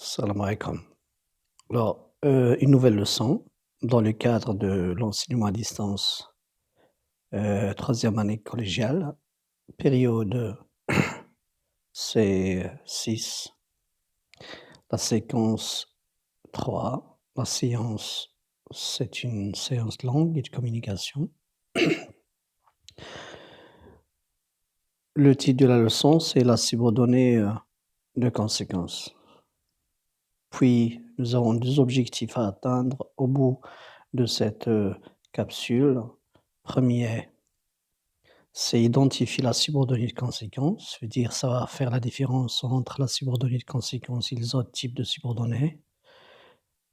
Salam alaikum. Alors, une nouvelle leçon dans le cadre de l'enseignement à distance, 3 année collégiale, période C6, la séquence 3. La séance, c'est une séance longue et de communication. Le titre de la leçon, c'est la subordonnée, de conséquences. Puis, nous avons 2 objectifs à atteindre au bout de cette, capsule. Premier, c'est identifier la subordonnée de conséquence, veut dire ça va faire la différence entre la subordonnée de conséquence et les autres types de subordonnées.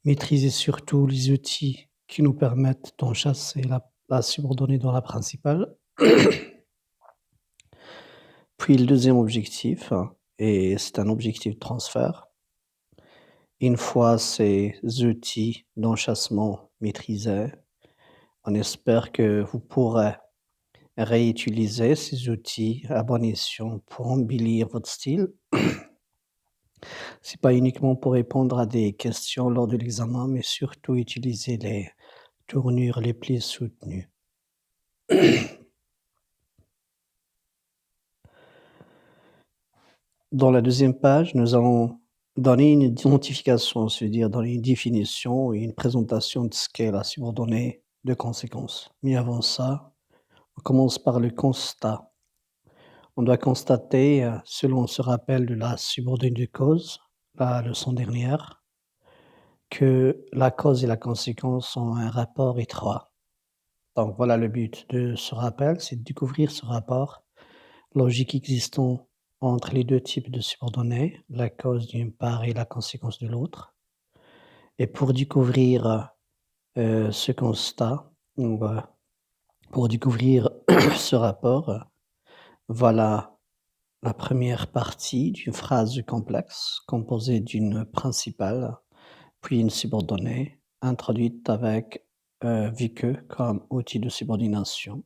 Maîtriser surtout les outils qui nous permettent d'enchasser la subordonnée dans la principale. Puis le deuxième objectif, et c'est un objectif de transfert. Une fois ces outils d'enchassement maîtrisés, on espère que vous pourrez réutiliser ces outils à bon escient pour embellir votre style. C'est pas uniquement pour répondre à des questions lors de l'examen, mais surtout utiliser les tournures les plus soutenues. Dans la deuxième page, nous allons donner une identification, c'est-à-dire donner une définition et une présentation de ce qu'est la subordonnée de conséquence. Mais avant ça, on commence par le constat. On doit constater, selon ce rappel de la subordonnée de cause, la leçon dernière, que la cause et la conséquence ont un rapport étroit. Donc voilà le but de ce rappel, c'est de découvrir ce rapport logique existant entre les 2 types de subordonnées, la cause d'une part et la conséquence de l'autre. Et pour découvrir, ce constat, pour découvrir ce rapport, voilà la première partie d'une phrase complexe composée d'une principale, puis une subordonnée, introduite avec, vu que comme outil de subordination.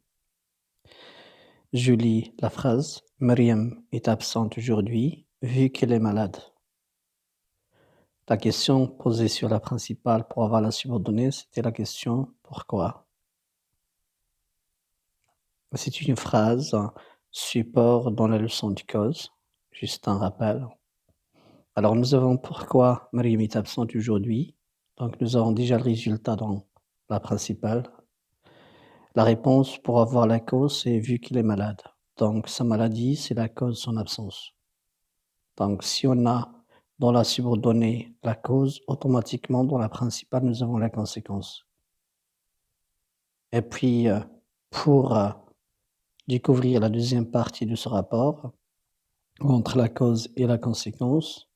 Je lis la phrase: «Mariam est absente aujourd'hui vu qu'elle est malade». La question posée sur la principale pour avoir la subordonnée, c'était la question: «Pourquoi?» C'est une phrase support dans la leçon de cause, juste un rappel. Alors nous avons pourquoi Mariam est absente aujourd'hui, donc nous avons déjà le résultat dans la principale. La réponse pour avoir la cause, c'est vu qu'il est malade. Donc sa maladie, c'est la cause de son absence. Donc si on a dans la subordonnée la cause, automatiquement dans la principale, nous avons la conséquence. Et puis, pour, découvrir la deuxième partie de ce rapport, entre la cause et la conséquence,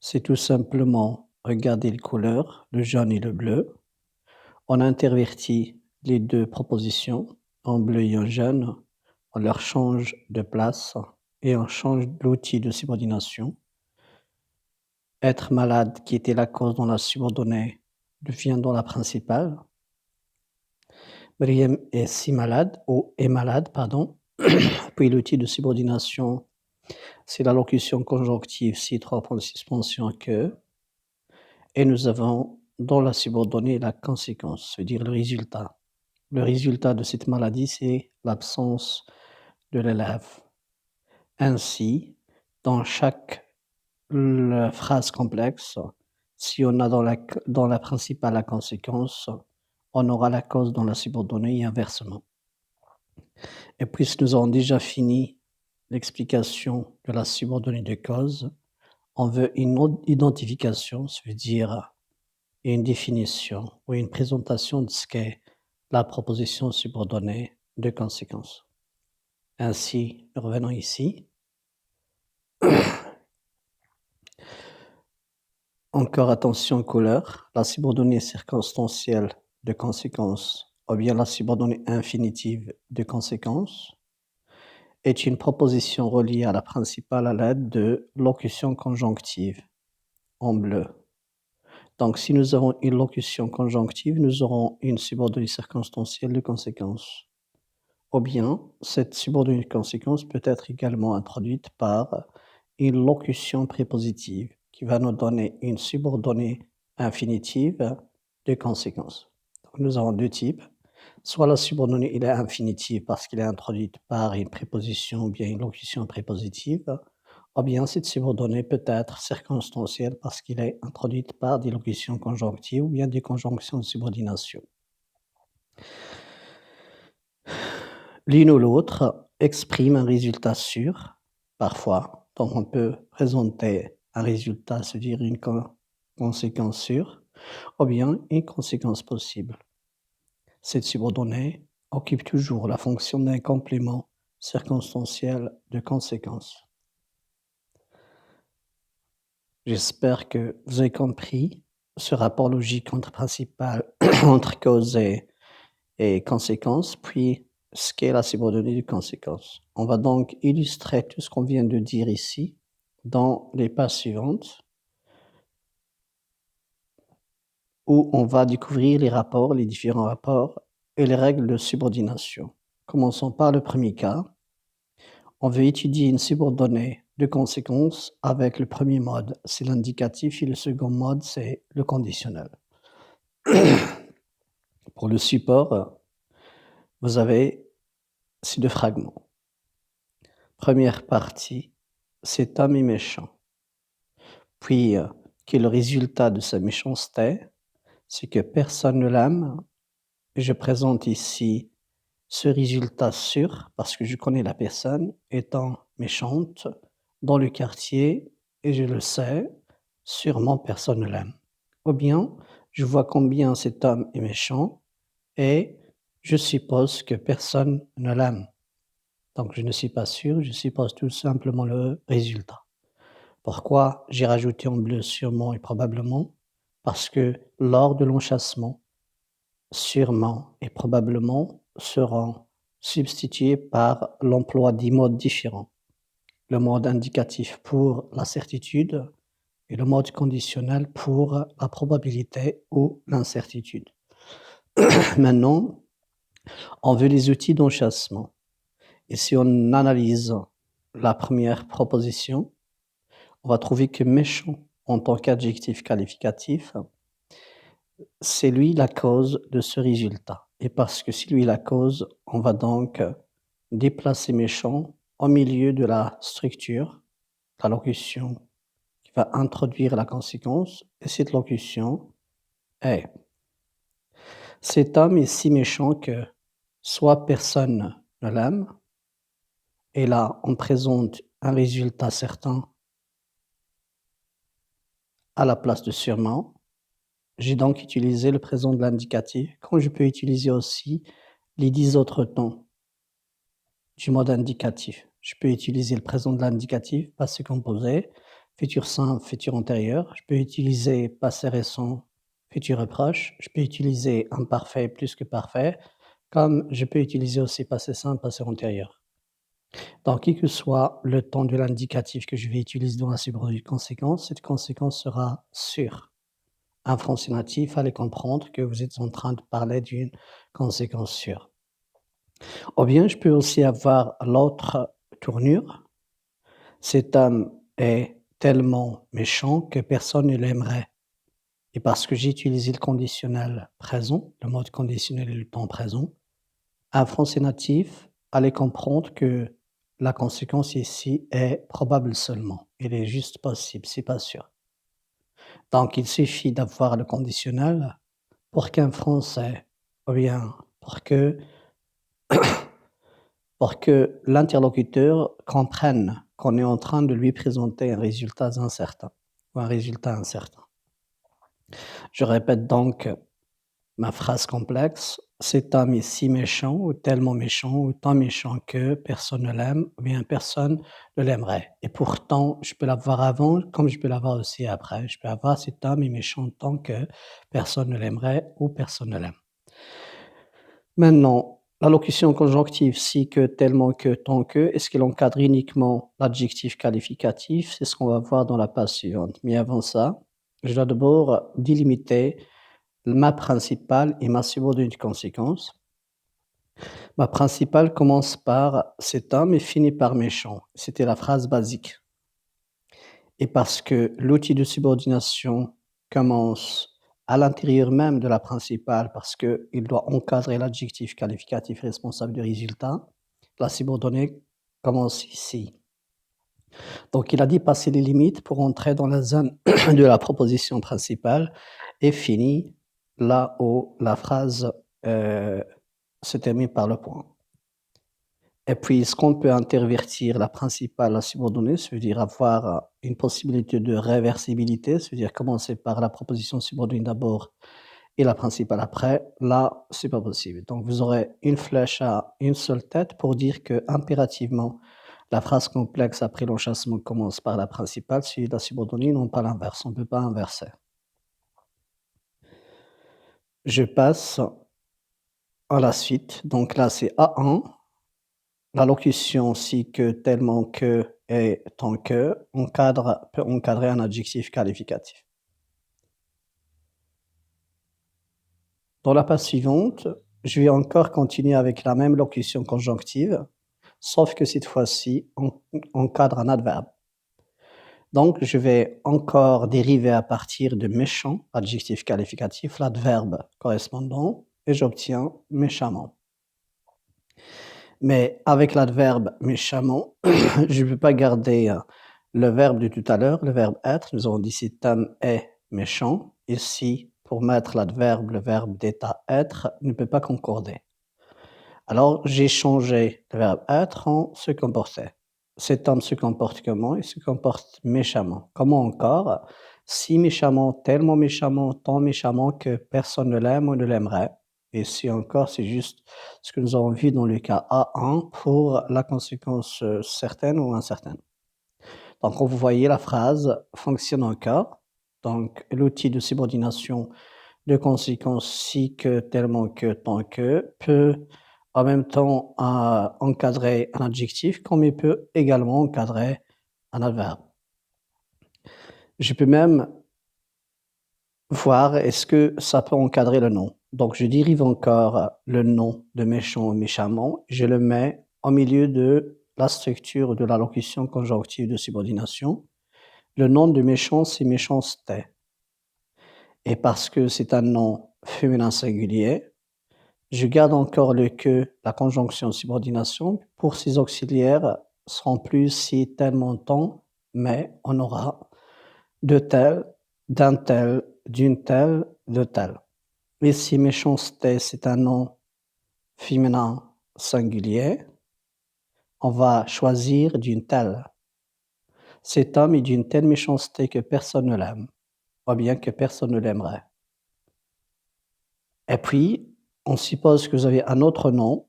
c'est tout simplement regarder les couleurs, le jaune et le bleu. On intervertit les 2 propositions, en bleu et en jaune, on leur change de place et on change l'outil de subordination. Être malade, qui était la cause dans la subordonnée, devient dans la principale. Mariam est si malade ou est malade, pardon. Puis l'outil de subordination, c'est la locution conjonctive si 3 points de suspension que. Et nous avons dans la subordonnée la conséquence, c'est-à-dire le résultat. Le résultat de cette maladie, c'est l'absence de l'élève. Ainsi, dans chaque phrase complexe, si on a dans la principale la conséquence, on aura la cause dans la subordonnée et inversement. Et puisque nous avons déjà fini l'explication de la subordonnée de cause, on veut une identification, ça veut dire une définition ou une présentation de ce qu'est la proposition subordonnée de conséquence. Ainsi, revenons ici. Encore attention aux couleurs. La subordonnée circonstancielle de conséquence ou bien la subordonnée infinitive de conséquence est une proposition reliée à la principale à l'aide de locution conjonctive en bleu. Donc si nous avons une locution conjonctive, nous aurons une subordonnée circonstancielle de conséquence. Ou bien cette subordonnée de conséquence peut être également introduite par une locution prépositive qui va nous donner une subordonnée infinitive de conséquence. Donc, nous avons deux types. Soit la subordonnée elle est infinitive parce qu'elle est introduite par une préposition ou bien une locution prépositive, ou bien cette subordonnée peut être circonstancielle parce qu'elle est introduite par des locutions conjonctives ou bien des conjonctions de subordination. L'une ou l'autre exprime un résultat sûr, parfois. Donc on peut présenter un résultat, c'est-à-dire une conséquence sûre, ou bien une conséquence possible. Cette subordonnée occupe toujours la fonction d'un complément circonstanciel de conséquence. J'espère que vous avez compris ce rapport logique entre principal, entre cause et conséquence, puis ce qu'est la subordonnée de conséquence. On va donc illustrer tout ce qu'on vient de dire ici dans les pages suivantes, où on va découvrir les rapports, les différents rapports et les règles de subordination. Commençons par le premier cas. On veut étudier une subordonnée de conséquence avec le premier mode, c'est l'indicatif, et le second mode, c'est le conditionnel. Pour le support, vous avez ces deux fragments. Première partie, cet homme est méchant. Puis, quel est le résultat de sa méchanceté? C'est que personne ne l'aime. Et je présente ici ce résultat sûr, parce que je connais la personne étant méchante dans le quartier, et je le sais, sûrement personne ne l'aime. Ou bien, je vois combien cet homme est méchant, et je suppose que personne ne l'aime. Donc je ne suis pas sûr, je suppose tout simplement le résultat. Pourquoi j'ai rajouté en bleu sûrement et probablement? Parce que lors de l'enchâssement, sûrement et probablement seront substitués par l'emploi des modes différents. Le mode indicatif pour la certitude et le mode conditionnel pour la probabilité ou l'incertitude. Maintenant, on veut les outils d'enchâssement. Et si on analyse la première proposition, on va trouver que méchant en tant qu'adjectif qualificatif, c'est lui la cause de ce résultat. Et parce que c'est lui la cause, on va donc déplacer méchant au milieu de la structure, la locution qui va introduire la conséquence, et cette locution est: cet homme est si méchant que soit personne ne l'aime, et là on présente un résultat certain à la place de sûrement. J'ai donc utilisé le présent de l'indicatif, quand je peux utiliser aussi les 10 autres temps du mode indicatif. Je peux utiliser le présent de l'indicatif, passé composé, futur simple, futur antérieur. Je peux utiliser passé récent, futur proche. Je peux utiliser imparfait plus que parfait, comme je peux utiliser aussi passé simple, passé antérieur. Donc, quel que soit le temps de l'indicatif que je vais utiliser dans la subordonnée de conséquence, cette conséquence sera sûre. Un français natif, fallait comprendre que vous êtes en train de parler d'une conséquence sûre. Ou bien, je peux aussi avoir l'autre tournure. Cet homme est tellement méchant que personne ne l'aimerait. Et parce que j'ai utilisé le conditionnel présent, le mode conditionnel et le temps présent, un français natif allait comprendre que la conséquence ici est probable seulement. Elle est juste possible, c'est pas sûr. Donc, il suffit d'avoir le conditionnel pour qu'un Français, ou bien pour que l'interlocuteur comprenne qu'on est en train de lui présenter un résultat incertain ou un résultat incertain. Je répète donc ma phrase complexe: cet homme est si méchant ou tellement méchant ou tant méchant que personne ne l'aime ou bien personne ne l'aimerait. Et pourtant, je peux l'avoir avant comme je peux l'avoir aussi après. Je peux avoir cet homme est méchant tant que personne ne l'aimerait ou personne ne l'aime. Maintenant, la locution conjonctive si, que, tellement que, tant que, est-ce qu'elle encadre uniquement l'adjectif qualificatif? C'est ce qu'on va voir dans la page suivante. Mais avant ça, je dois d'abord délimiter ma principale et ma subordonnée de conséquence. Ma principale commence par cet homme et finit par méchant. C'était la phrase basique. et parce que l'outil de subordination commence à l'intérieur même de la principale, parce qu'il doit encadrer l'adjectif qualificatif responsable du résultat, la subordonnée commence ici. Donc il a dépassé les limites pour entrer dans la zone de la proposition principale et finit là où la phrase se termine par le point. Et puis, est-ce qu'on peut intervertir la principale, la subordonnée? Ça veut dire avoir une possibilité de réversibilité, ça veut dire commencer par la proposition subordonnée d'abord et la principale après. Là, c'est pas possible. Donc, vous aurez une flèche à une seule tête pour dire que impérativement, la phrase complexe après l'enchâssement commence par la principale, suivie de la subordonnée, non pas l'inverse. On ne peut pas inverser. Je passe à la suite. Donc là, c'est A1. La locution si que, tellement que et tant que peut encadrer un adjectif qualificatif. Dans la page suivante, je vais encore continuer avec la même locution conjonctive, sauf que cette fois-ci, on encadre un adverbe. Donc, je vais encore dériver à partir de méchant, adjectif qualificatif, l'adverbe correspondant, et j'obtiens méchamment. Mais avec l'adverbe méchamment, je ne peux pas garder le verbe de tout à l'heure, le verbe être. Nous avons dit cet homme est méchant. Ici, pour mettre l'adverbe, le verbe d'état être ne peut pas concorder. Alors, j'ai changé le verbe être en se comporter. Cet homme se comporte comment? Il se comporte méchamment. Comment encore? Si méchamment, tellement méchamment, tant méchamment que personne ne l'aime ou ne l'aimerait. Et si encore, c'est juste ce que nous avons vu dans le cas A1 pour la conséquence certaine ou incertaine. Donc, vous voyez, la phrase fonctionne encore. Donc, l'outil de subordination de conséquence si que, tellement que, tant que peut en même temps encadrer un adjectif comme il peut également encadrer un adverbe. Je peux même voir est-ce que ça peut encadrer le nom. Donc je dérive encore le nom de méchant ou méchamment, je le mets au milieu de la structure de la locution conjonctive de subordination. Le nom de méchant, c'est méchanceté. Et parce que c'est un nom féminin singulier, je garde encore le que, la conjonction subordination. Pour ces auxiliaires, seront plus si, tellement, tant, mais on aura de tel, d'un tel, d'une telle, de tel. Et si méchanceté, c'est un nom féminin singulier, on va choisir d'une telle. Cet homme est d'une telle méchanceté que personne ne l'aime, ou bien que personne ne l'aimerait. Et puis, on suppose que vous avez un autre nom,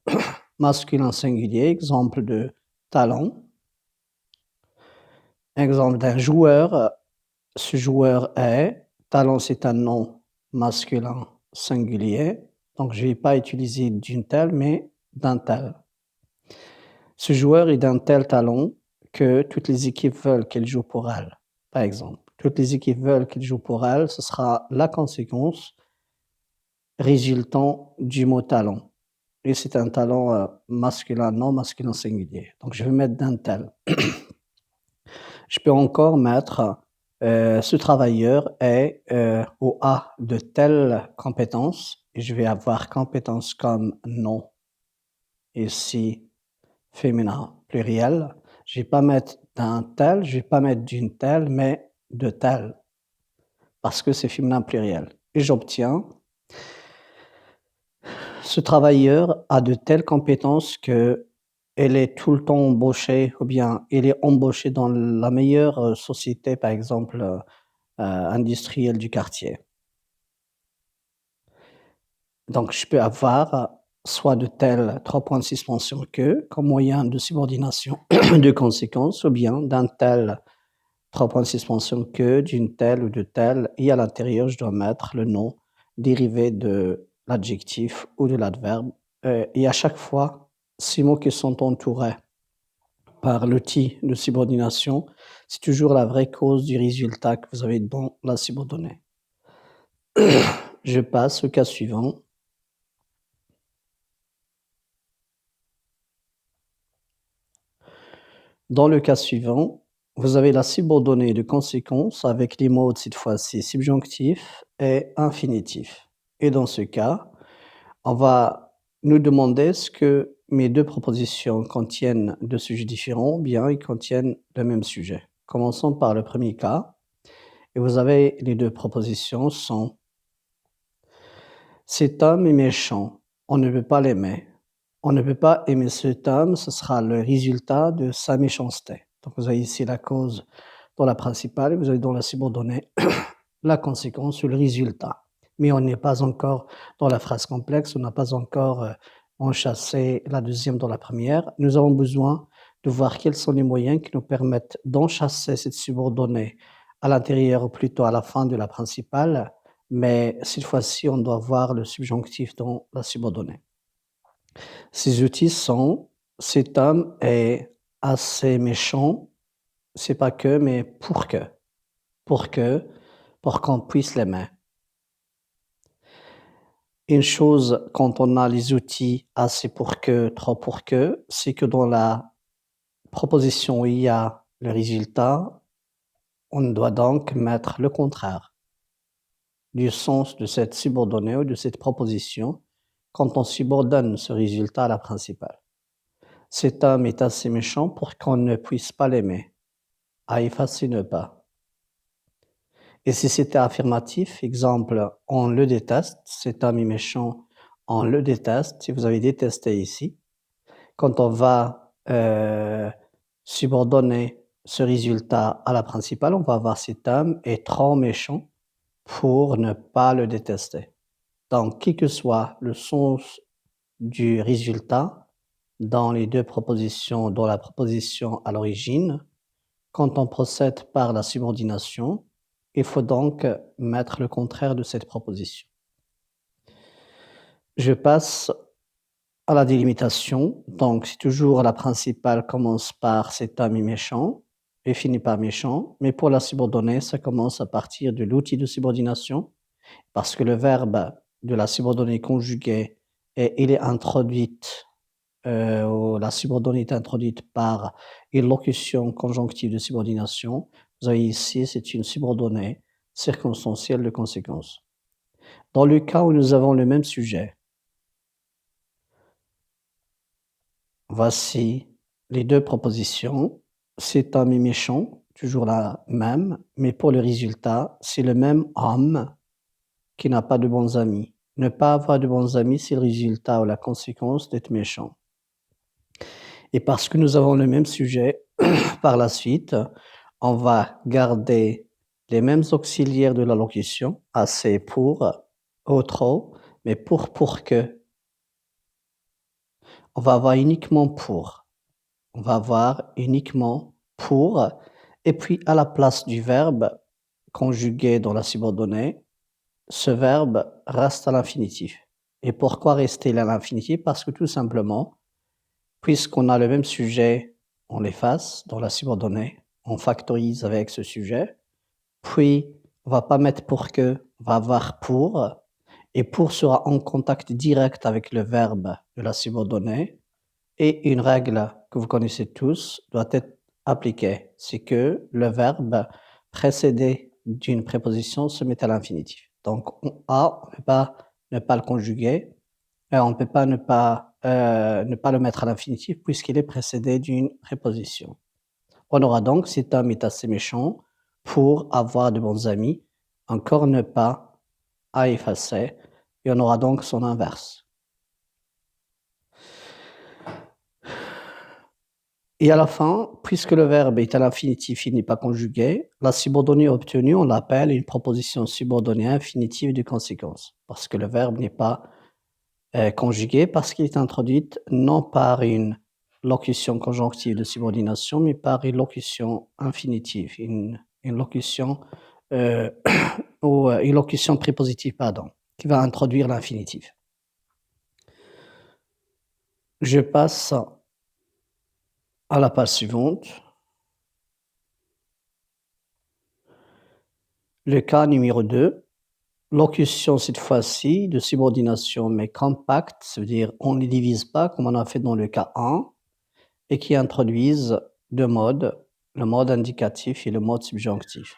masculin singulier, exemple de talent. Exemple d'un joueur, ce joueur est, talent c'est un nom masculin singulier, donc je ne vais pas utiliser d'une telle, mais d'un tel. Ce joueur est d'un tel talent que toutes les équipes veulent qu'il joue pour elle, par exemple. Toutes les équipes veulent qu'il joue pour elle, ce sera la conséquence résultant du mot talent. Et c'est un talent masculin, non masculin singulier. Donc je vais mettre d'un tel. Je peux encore mettre ce travailleur est ou a de telles compétences et je vais avoir compétences comme nom ici féminin pluriel. Je vais pas mettre d'un tel, je vais pas mettre d'une telle, mais de telle parce que c'est féminin pluriel. Et j'obtiens ce travailleur a de telles compétences que elle est tout le temps embauchée ou bien elle est embauchée dans la meilleure société, par exemple industrielle du quartier. Donc je peux avoir soit de tels 3 points de suspension que, comme moyen de subordination de conséquence, ou bien d'un tel 3 points de suspension que, d'une telle ou de telle, et à l'intérieur, je dois mettre le nom dérivé de l'adjectif ou de l'adverbe. Et à chaque fois, ces mots qui sont entourés par l'outil de subordination, c'est toujours la vraie cause du résultat que vous avez dans la subordonnée. Je passe au cas suivant. Dans le cas suivant, vous avez la subordonnée de conséquence avec les modes cette fois-ci subjonctif et infinitif. Et dans ce cas, on va nous demander est-ce que mes 2 propositions contiennent 2 sujets différents ou bien ils contiennent le même sujet. Commençons par le premier cas et vous avez les 2 propositions sont: «Cet homme est méchant, on ne peut pas l'aimer. On ne peut pas aimer cet homme, ce sera le résultat de sa méchanceté». Donc vous avez ici la cause dans la principale et vous avez dans la subordonnée la conséquence ou le résultat. Mais on n'est pas encore dans la phrase complexe, on n'a pas encore, enchâssé la deuxième dans la première. Nous avons besoin de voir quels sont les moyens qui nous permettent d'enchâsser cette subordonnée à l'intérieur ou plutôt à la fin de la principale, mais cette fois-ci, on doit voir le subjonctif dans la subordonnée. Ces outils sont: «Cet homme est assez méchant», c'est pas que, mais pour que, pour qu'on puisse l'aimer. Une chose quand on a les outils assez pour que, trop pour que, c'est que dans la proposition où il y a le résultat, on doit donc mettre le contraire du sens de cette subordonnée ou de cette proposition quand on subordonne ce résultat à la principale. Cet homme est assez méchant pour qu'on ne puisse pas l'aimer. À effacer ne pas. Et si c'était affirmatif, exemple, on le déteste, cet homme est méchant, on le déteste, si vous avez détesté ici, quand on va subordonner ce résultat à la principale, on va avoir cet homme est trop méchant pour ne pas le détester. Donc, qui que soit le sens du résultat dans les 2 propositions, dans la proposition à l'origine, quand on procède par la subordination, il faut donc mettre le contraire de cette proposition. Je passe à la délimitation. Donc, c'est toujours la principale commence par «cet homme est méchant» et finit par «méchant», mais pour la subordonnée, ça commence à partir de l'outil de subordination parce que le verbe de la subordonnée conjuguée il est introduite, ou la subordonnée est introduite par une locution conjonctive de subordination. Vous avez ici, c'est une subordonnée circonstancielle de conséquence. Dans le cas où nous avons le même sujet, voici les 2 propositions. Cet homme est méchant, toujours la même, mais pour le résultat, c'est le même homme qui n'a pas de bons amis. Ne pas avoir de bons amis, c'est le résultat ou la conséquence d'être méchant. Et parce que nous avons le même sujet, par la suite, on va garder les mêmes auxiliaires de la locution, assez, pour, au, trop, mais pour que. On va avoir uniquement pour. On va avoir uniquement pour, et puis à la place du verbe conjugué dans la subordonnée, ce verbe reste à l'infinitif. Et pourquoi rester à l'infinitif? Parce que tout simplement, puisqu'on a le même sujet, on l'efface dans la subordonnée, on factorise avec ce sujet, puis on va pas mettre pour que, on va avoir pour, et pour sera en contact direct avec le verbe de la subordonnée, et une règle que vous connaissez tous doit être appliquée, c'est que le verbe précédé d'une préposition se met à l'infinitif. Donc on ne peut pas ne pas le conjuguer, on ne peut pas ne pas le mettre à l'infinitif puisqu'il est précédé d'une préposition. On aura donc cet homme est assez méchant pour avoir de bons amis, encore ne pas à effacer, et on aura donc son inverse. Et à la fin, puisque le verbe est à l'infinitif, il n'est pas conjugué, la subordonnée obtenue, on l'appelle une proposition subordonnée infinitive de conséquence, parce que le verbe n'est pas conjugué, parce qu'il est introduit non par une locution conjonctive de subordination, mais par une locution infinitive, une locution ou une locution prépositive, pardon, qui va introduire l'infinitif. Je passe à la page suivante. Le cas numéro 2, locution cette fois-ci de subordination mais compacte, ça veut dire on ne les divise pas comme on a fait dans le cas 1 et qui introduisent 2 modes. le mode indicatif et le mode subjonctif.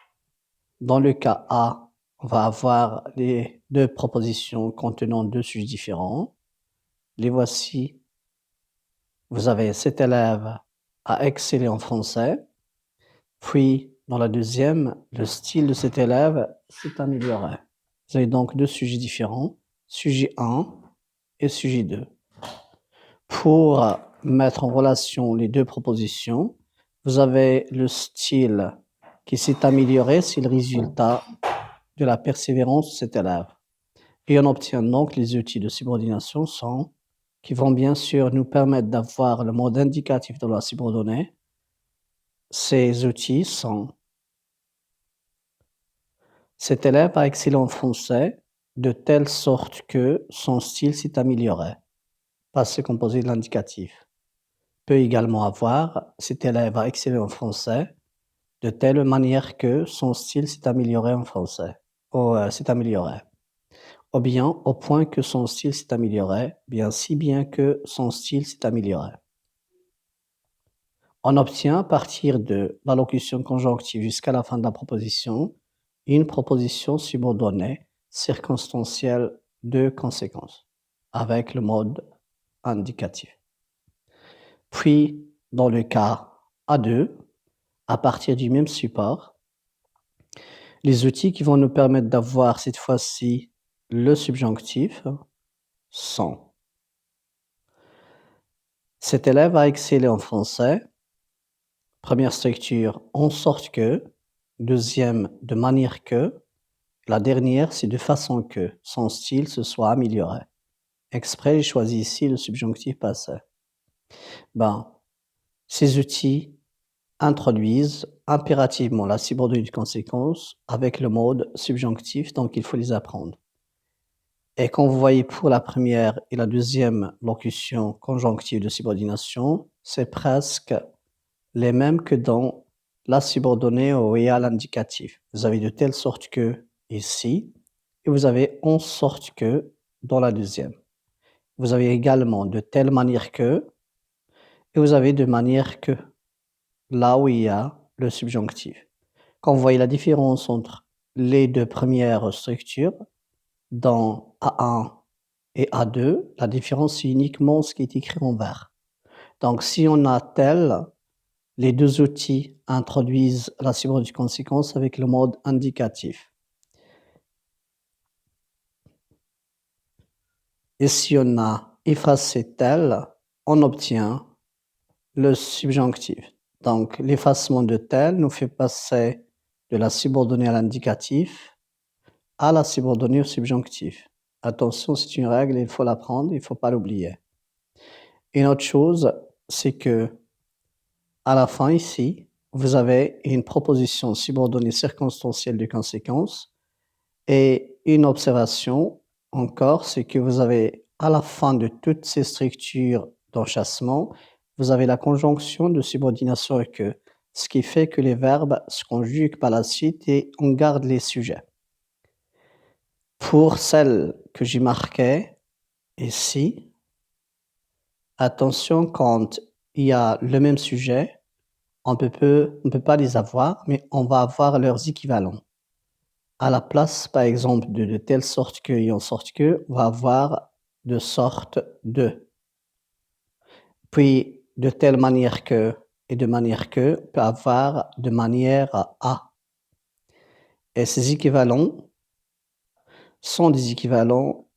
Dans le cas A, on va avoir les deux propositions contenant deux sujets différents. Les voici. Vous avez cet élève a excellé en français. Puis, dans la deuxième, le style de cet élève s'est amélioré. Vous avez donc deux sujets différents, sujet 1 et sujet 2. Pour mettre en relation les deux propositions, vous avez le style qui s'est amélioré, c'est le résultat de la persévérance de cet élève. Et on obtient donc les outils de subordination qui vont bien sûr nous permettre d'avoir le mode indicatif de la subordonnée. Ces outils sont: cet élève a excellé en français de telle sorte que son style s'est amélioré. Passé composé de l'indicatif. Peut également avoir: cet élève a excellé en français de telle manière que son style s'est amélioré en français. S'est amélioré. Ou bien au point que son style s'est amélioré, bien si bien que son style s'est amélioré. On obtient à partir de la locution conjonctive jusqu'à la fin de la proposition une proposition subordonnée circonstancielle de conséquence avec le mode indicatif. Puis, dans le cas A2, à partir du même support, les outils qui vont nous permettre d'avoir cette fois-ci le subjonctif sont: cet élève a excellé en français. Première structure, en sorte que. Deuxième, de manière que. La dernière, c'est de façon que son style se soit amélioré. Exprès, j'ai choisi ici le subjonctif passé. Ces outils introduisent impérativement la subordonnée de conséquence avec le mode subjonctif, donc il faut les apprendre. Et quand vous voyez pour la première et la deuxième locution conjonctive de subordination, c'est presque les mêmes que dans la subordonnée au réel indicatif. Vous avez de telle sorte que ici, et vous avez en sorte que dans la deuxième. Vous avez également de telle manière que, et vous avez de manière que, là où il y a le subjonctif. Quand vous voyez la différence entre les deux premières structures, dans A1 et A2, la différence c'est uniquement ce qui est écrit en vert. Donc si on a tel, les deux outils introduisent la subordonnée de conséquence avec le mode indicatif. Et si on a effacé tel, on obtient le subjonctif. Donc l'effacement de tel nous fait passer de la subordonnée à l'indicatif à la subordonnée au subjonctif. Attention, c'est une règle, il faut l'apprendre, il ne faut pas l'oublier. Une autre chose, c'est que à la fin ici, vous avez une proposition subordonnée circonstancielle de conséquence et une observation encore, c'est que vous avez à la fin de toutes ces structures d'enchâssement, vous avez la conjonction de subordination et que, ce qui fait que les verbes se conjuguent par la suite et on garde les sujets. Pour celles que j'ai marquées ici, attention, quand il y a le même sujet, on ne peut pas les avoir, mais on va avoir leurs équivalents. À la place, par exemple, de telle sorte que et en sorte que, on va avoir de sorte de. Puis, de telle manière que et de manière que peut avoir de manière à. Et ces équivalents sont des équivalents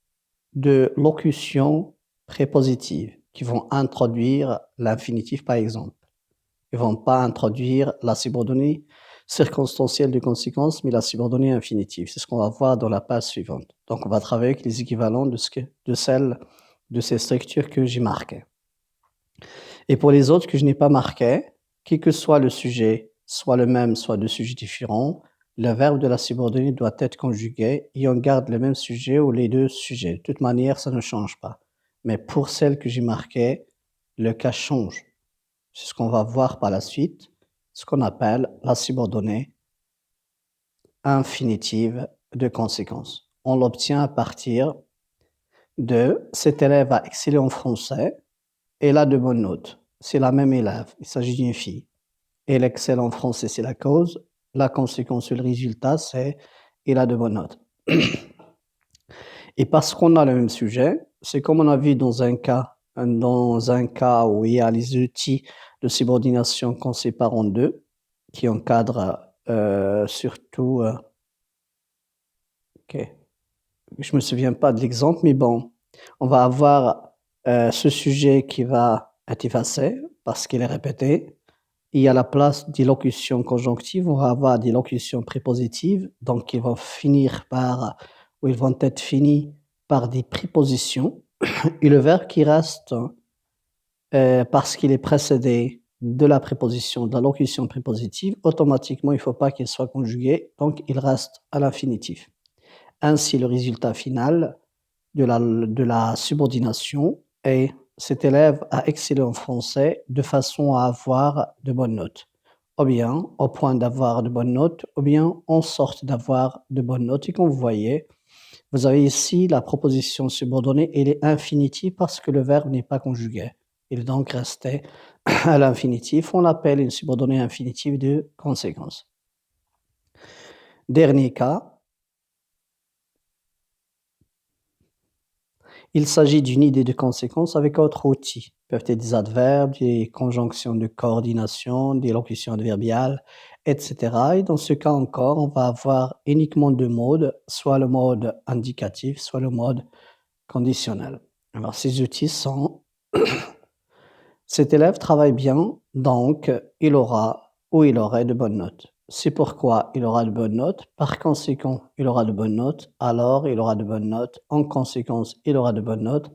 de locutions prépositives qui vont introduire l'infinitif, par exemple. Ils ne vont pas introduire la subordonnée circonstancielle de conséquence, mais la subordonnée infinitive. C'est ce qu'on va voir dans la page suivante. Donc, on va travailler avec les équivalents de ces structures que j'ai marquées. Et pour les autres que je n'ai pas marquées, quel que soit le sujet, soit le même, soit deux sujets différents, le verbe de la subordonnée doit être conjugué et on garde le même sujet ou les deux sujets. De toute manière, ça ne change pas. Mais pour celles que j'ai marquées, le cas change. C'est ce qu'on va voir par la suite, ce qu'on appelle la subordonnée infinitive de conséquence. On l'obtient à partir de cet élève a excellé en français et elle a de bonnes notes. C'est la même élève, il s'agit d'une fille. et l'excellent français, c'est la cause. La conséquence et le résultat, c'est il a de bonnes notes. Et parce qu'on a le même sujet, c'est comme on a vu dans un cas où il y a les outils de subordination qu'on sépare en deux, qui encadrent surtout. Ok, je me souviens pas de l'exemple, mais bon, on va avoir ce sujet qui va être effacé parce qu'il est répété. Il y a la place des locutions conjonctives, on va avoir des locutions prépositives, donc ils vont finir par, ou ils vont être finis par des prépositions, et le verbe qui reste, parce qu'il est précédé de la préposition, de la locution prépositive, automatiquement, il ne faut pas qu'il soit conjugué, donc il reste à l'infinitif. Ainsi, le résultat final de la subordination est cet élève a excellé en français de façon à avoir de bonnes notes. Ou bien au point d'avoir de bonnes notes, ou bien en sorte d'avoir de bonnes notes. Et comme vous voyez, vous avez ici la proposition subordonnée, elle est infinitive parce que le verbe n'est pas conjugué. Il est donc resté à l'infinitif. On l'appelle une subordonnée infinitive de conséquence. Dernier cas, il s'agit d'une idée de conséquence avec autre outil. Peuvent être des adverbes, des conjonctions de coordination, des locutions adverbiales, etc. Et dans ce cas encore, on va avoir uniquement deux modes, soit le mode indicatif, soit le mode conditionnel. Alors ces outils sont cet élève travaille bien, donc il aura ou il aurait de bonnes notes. C'est pourquoi il aura de bonnes notes. Par conséquent, il aura de bonnes notes. Alors, il aura de bonnes notes. En conséquence, il aura de bonnes notes.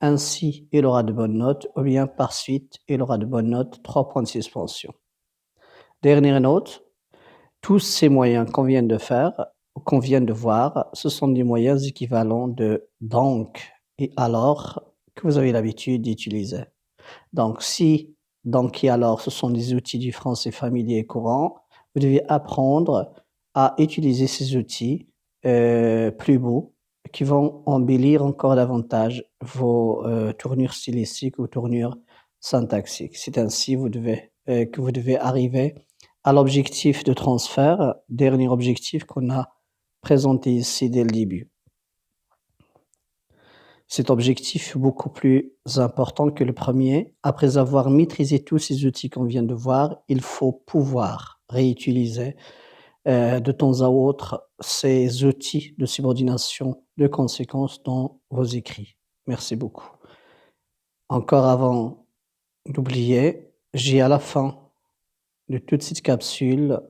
Ainsi, il aura de bonnes notes. Ou bien par suite, il aura de bonnes notes. 3 points de suspension. Dernière note, tous ces moyens qu'on vient de faire, qu'on vient de voir, ce sont des moyens équivalents de donc et alors que vous avez l'habitude d'utiliser. Donc, si donc et alors, ce sont des outils du français familier et courant, vous devez apprendre à utiliser ces outils plus beaux qui vont embellir encore davantage vos tournures stylistiques ou tournures syntaxiques. C'est ainsi que vous devez arriver à l'objectif de transfert, dernier objectif qu'on a présenté ici dès le début. Cet objectif est beaucoup plus important que le premier. Après avoir maîtrisé tous ces outils qu'on vient de voir, il faut pouvoir réutiliser de temps à autre ces outils de subordination de conséquence dans vos écrits. Merci beaucoup. Encore avant d'oublier, j'ai à la fin de toute cette capsule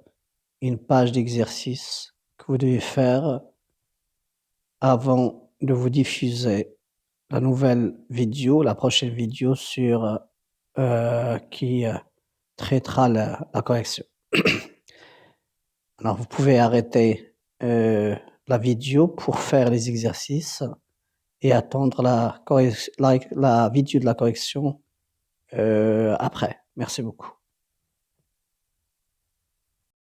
une page d'exercice que vous devez faire avant de vous diffuser la nouvelle vidéo, la prochaine vidéo sur qui traitera la correction. Alors, vous pouvez arrêter la vidéo pour faire les exercices et attendre la vidéo de la correction après. Merci beaucoup.